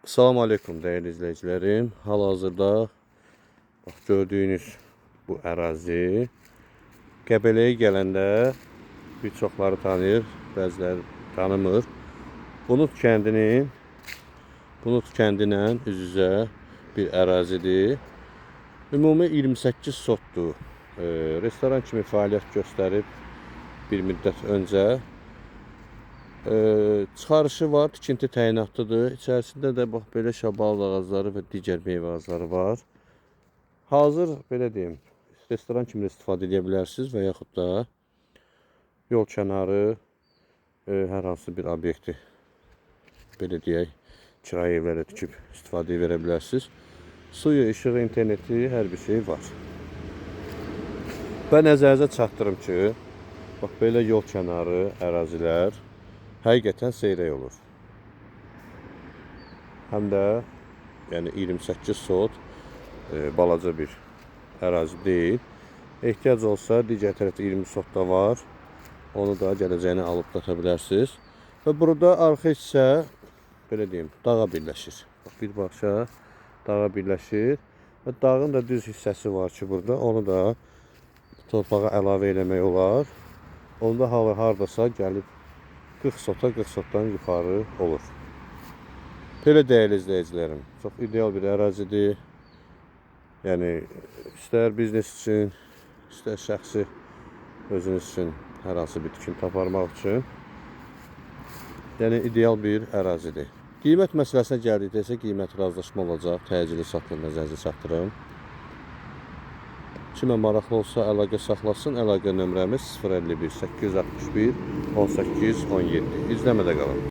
Salam aleyküm değerli izleyicilerim. Hal-hazırda gördüğünüz bu ərazi Qəbələyə gələndə bir çoxları tanıyır, bəziləri tanımır. Bunut kəndindən üz-üzə bir ərazidir. Ümumi 28 sotdur. Restoran kimi fəaliyyət göstərib bir müddət öncə. Çıxarışı var, tikinti təyinatlıdır. İçərisində də bax belə şabal ağacları və digər meyvə ağacları var. Hazır belə deyim, restoran kimi istifadə edə bilərsiniz və yaxud da yol kənarı hər hansı bir obyekti belə deyək, kirayə evlərə tikib istifadəyə verə bilərsiniz. Suyu, işığı, interneti, hər bir şey var. Və nəzərinizə çatdırım ki, bax belə yol kənarı ərazilər həqiqətən seyrək olur. Həm də yəni 28 sot balaca bir ərazi deyil. Ehtiyac olsa digər tərəfdə 20 sot da var. Onu da gələcəyinə alıb qata bilərsiniz. Və burada arxa hissə belə deyim, dağa birləşir. Bax bir bağça dağa birləşir və dağın da düz hissəsi var ki, burada onu da torpağa əlavə eləmək olar. Onda hardasa gəlib 40 sota, 40 sotdan yuxarı olur. Belə dəyərli izləyicilərim, çox ideal bir ərazidir. Yəni, istər biznes üçün, istər şəxsi özünüz üçün hər hansı bir tikinti aparmaq üçün. Yəni, ideal bir ərazidir. Qiymət məsələsinə gəldikdə isə qiymət razılaşma olacaq, təcili satılır, nəzərinizə çatdırım. Kimə maraqlı olsa əlaqə saxlasın, əlaqə nömrəmiz 051 861 18 17. İzləmədə qalın.